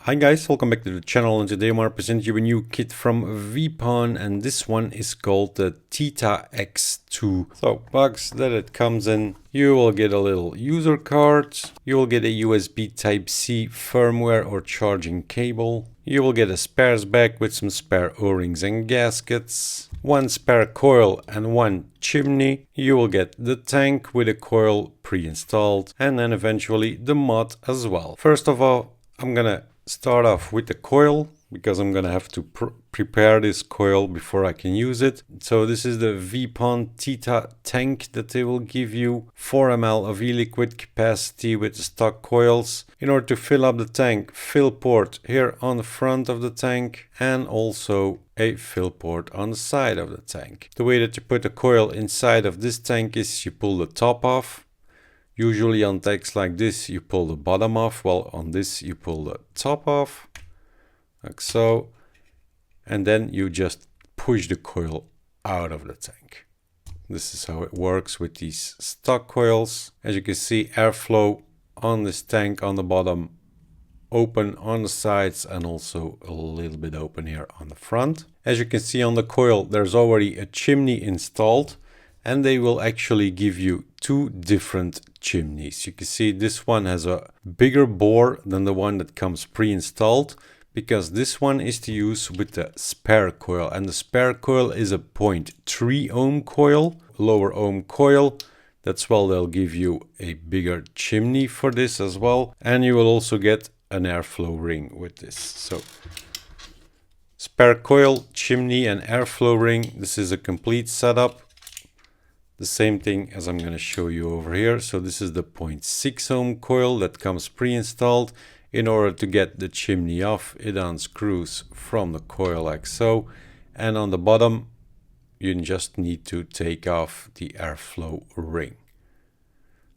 Hi guys, welcome back to the channel, and today I want to present you a new kit from Veepon, and this one is called the Tita X2. So, box that it comes in, you will get a little user card, you will get a USB Type-C firmware or charging cable, you will get a spares bag with some spare O-rings and gaskets, one spare coil and one chimney, you will get the tank with a coil pre-installed, and then eventually the mod as well. First of all, I'm gonna start off with the coil because I'm gonna have to prepare this coil before I can use it. So this is the Veepon Tita tank that they will give you, 4 ml of e-liquid capacity with the stock coils. In order to fill up the tank, fill port here on the front of the tank and also a fill port on the side of the tank. The way that you put the coil inside of this tank is you pull the top off. Usually on tanks like this, you pull the bottom off, while on this you pull the top off, like so, and then you just push the coil out of the tank. This is how it works with these stock coils. As you can see, airflow on this tank on the bottom, open on the sides, and also a little bit open here on the front. As you can see on the coil, there's already a chimney installed, and they will actually give you 2 different chimneys. You can see this one has a bigger bore than the one that comes pre-installed, because this one is to use with the spare coil, and the spare coil is a 0.3 ohm coil, lower ohm coil. That's why they'll give you a bigger chimney for this as well, and you will also get an airflow ring with this. So spare coil, chimney and airflow ring. This is a complete setup. The same thing as I'm going to show you over here. So this is the 0.6 ohm coil that comes pre-installed. In order to get the chimney off, it unscrews from the coil like so. And on the bottom, you just need to take off the airflow ring.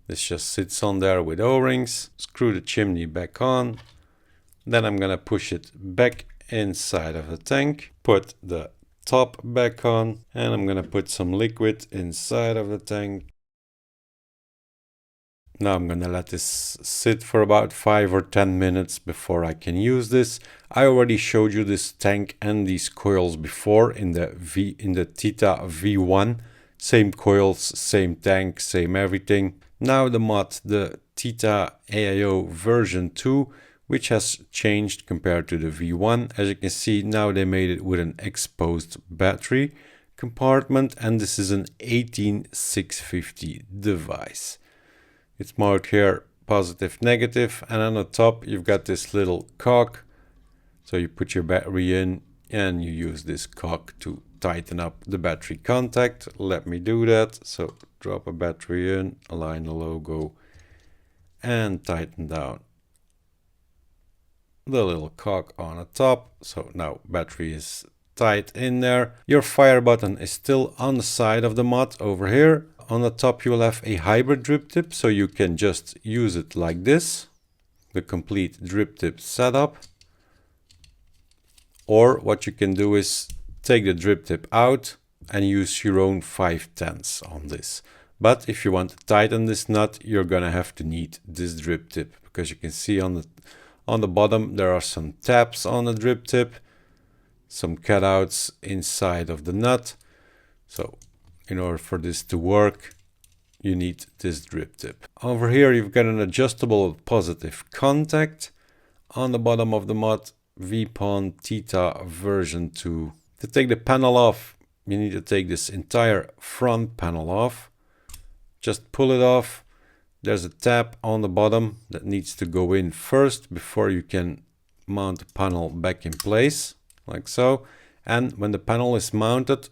This just sits on there with O-rings. Screw the chimney back on. Then I'm going to push it back inside of the tank. Put the top back on, and I'm gonna put some liquid inside of the tank. Now I'm gonna let this sit for about 5 or 10 minutes before I can use this. I already showed you this tank and these coils before in the Tita V1. Same coils, same tank, same everything. Now the mod, the Tita AIO version 2, which has changed compared to the V1. As you can see, now they made it with an exposed battery compartment, and this is an 18650 device. It's marked here positive, negative, and on the top you've got this little cock. So you put your battery in and you use this cock to tighten up the battery contact. Let me do that. So drop a battery in, align the logo, and tighten down the little cock on the top. So now battery is tight in there. Your fire button is still on the side of the mod over here. On the top you will have a hybrid drip tip, so you can just use it like this, the complete drip tip setup. Or what you can do is take the drip tip out and use your own 5/10 on this. But if you want to tighten this nut, you're gonna have to need this drip tip, because you can see on the bottom there are some tabs on the drip tip, some cutouts inside of the nut. So in order for this to work, you need this drip tip. Over here you've got an adjustable positive contact on the bottom of the mod, Veepon Tita version 2. To take the panel off, you need to take this entire front panel off. Just pull it off. There's a tab on the bottom that needs to go in first before you can mount the panel back in place, like so. And when the panel is mounted,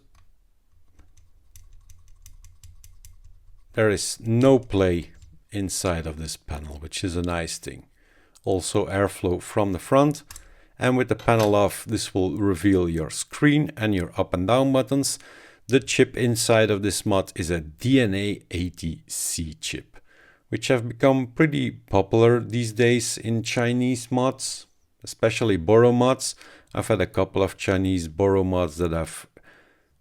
there is no play inside of this panel, which is a nice thing. Also airflow from the front. And with the panel off, this will reveal your screen and your up and down buttons. The chip inside of this mod is a DNA80c chip, which have become pretty popular these days in Chinese mods, especially Boro mods. I've had a couple of Chinese Boro mods that have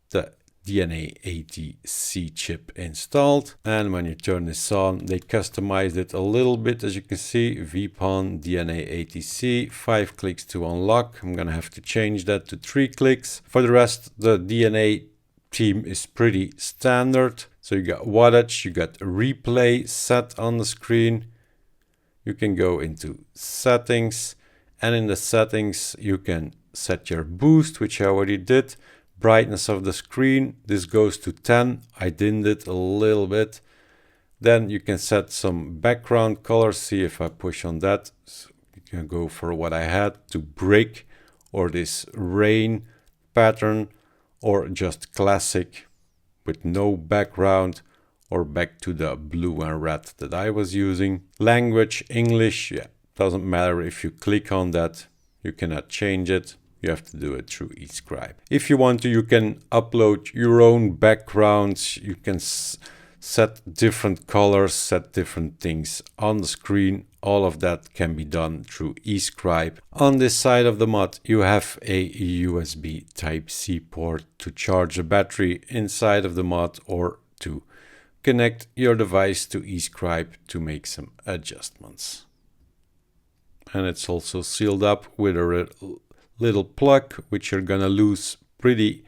the DNA80c chip installed. And when you turn this on, they customized it a little bit, as you can see. Veepon DNA80c, 5 clicks to unlock. I'm gonna have to change that to 3 clicks. For the rest, the DNA theme is pretty standard. So you got wattage, you got replay set on the screen. You can go into settings, and in the settings you can set your boost, which I already did. Brightness of the screen, this goes to 10. I dimmed it a little bit. Then you can set some background color. See if I push on that. So you can go for what I had to brick, or this rain pattern, or just classic with no background, or back to the blue and red that I was using. Language, English, yeah, doesn't matter. If you click on that, you cannot change it. You have to do it through eScribe. If you want to, you can upload your own backgrounds. You can set different colors, set different things on the screen. All of that can be done through eScribe. On this side of the mod, you have a USB Type-C port to charge a battery inside of the mod, or to connect your device to eScribe to make some adjustments. And it's also sealed up with a little plug, which you're gonna lose pretty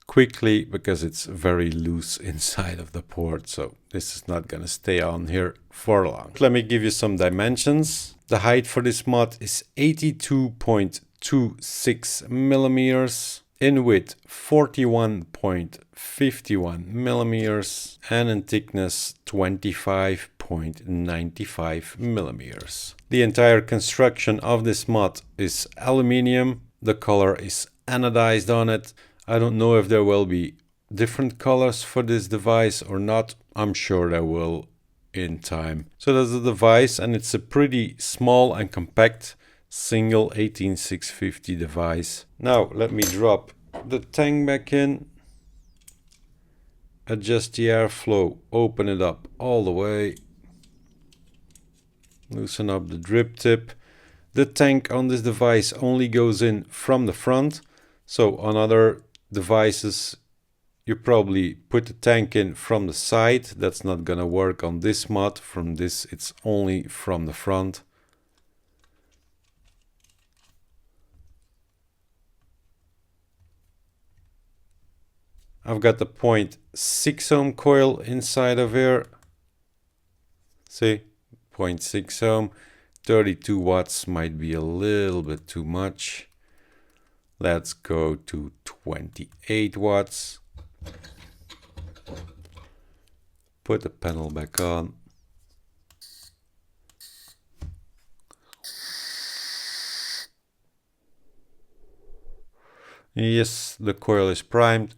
quickly because it's very loose inside of the port. So this is not gonna stay on here for long. Let me give you some dimensions. The height for this mod is 82.26 millimeters, in width 41.51 millimeters, and in thickness 25.95 millimeters. The entire construction of this mod is aluminium. The color is anodized on it. I don't know if there will be different colors for this device or not. I'm sure there will in time. So that's the device, and it's a pretty small and compact single 18650 device. Now let me drop the tank back in, adjust the airflow, open it up all the way, loosen up the drip tip. The tank on this device only goes in from the front. So on other devices, you probably put the tank in from the side. That's not gonna work on this mod. From this, it's only from the front. I've got the 0.6 ohm coil inside of here. See, 0.6 ohm. 32 watts might be a little bit too much. Let's go to 28 watts. Put the panel back on. Yes, the coil is primed.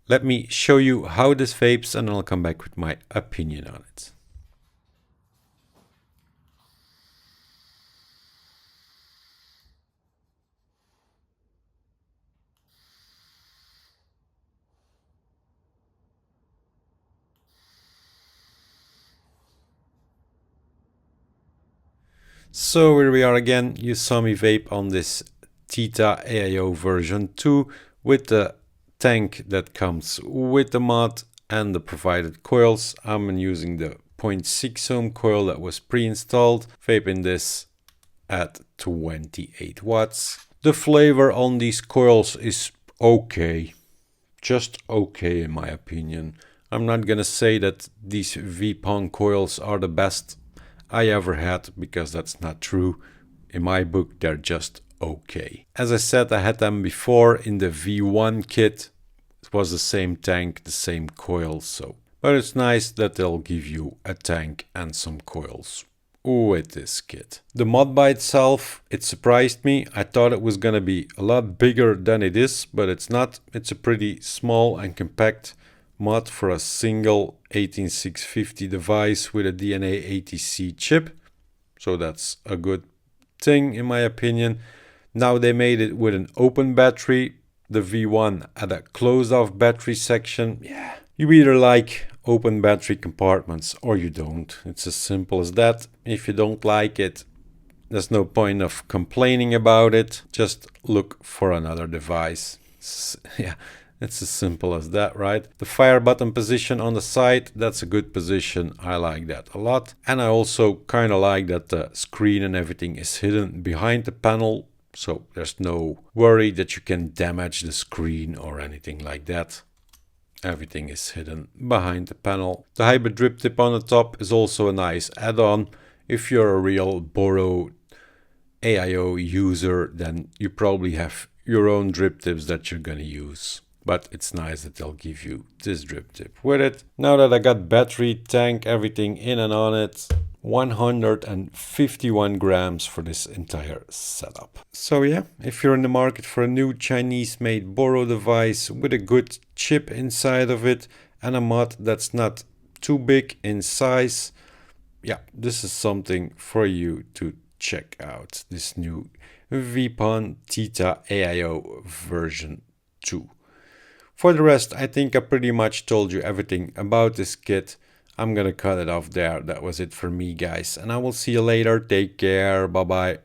Let me show you how this vapes, and I'll come back with my opinion on it. So here we are again. You saw me vape on this Tita AIO version 2 with the tank that comes with the mod and the provided coils. I'm using the 0.6 ohm coil that was pre-installed, vaping this at 28 watts. The flavor on these coils is okay, just okay in my opinion. I'm not gonna say that these Veepon coils are the best I ever had, because that's not true. In my book, they're just okay. As I said, I had them before in the V1 kit. It was the same tank, the same coils, so. But it's nice that they'll give you a tank and some coils with this kit. The mod by itself, it surprised me. I thought it was gonna be a lot bigger than it is, but it's not. It's a pretty small and compact mod for a single 18650 device with a DNA80c chip. So that's a good thing in my opinion. Now they made it with an open battery. The V1 had a closed off battery section. Yeah, you either like open battery compartments or you don't. It's as simple as that. If you don't like it, there's no point of complaining about it. Just look for another device. Yeah, it's as simple as that, right? The fire button position on the side, that's a good position. I like that a lot. And I also kind of like that the screen and everything is hidden behind the panel. So there's no worry that you can damage the screen or anything like that. Everything is hidden behind the panel. The hybrid drip tip on the top is also a nice add-on. If you're a real Boro AIO user, then you probably have your own drip tips that you're gonna use. But it's nice that they'll give you this drip tip with it. Now that I got battery, tank, everything in and on it, 151 grams for this entire setup. So yeah, if you're in the market for a new Chinese-made Boro device with a good chip inside of it and a mod that's not too big in size, yeah, this is something for you to check out. This new Veepon Tita AIO version 2. For the rest, I think I pretty much told you everything about this kit. I'm gonna cut it off there. That was it for me, guys. And I will see you later. Take care. Bye-bye.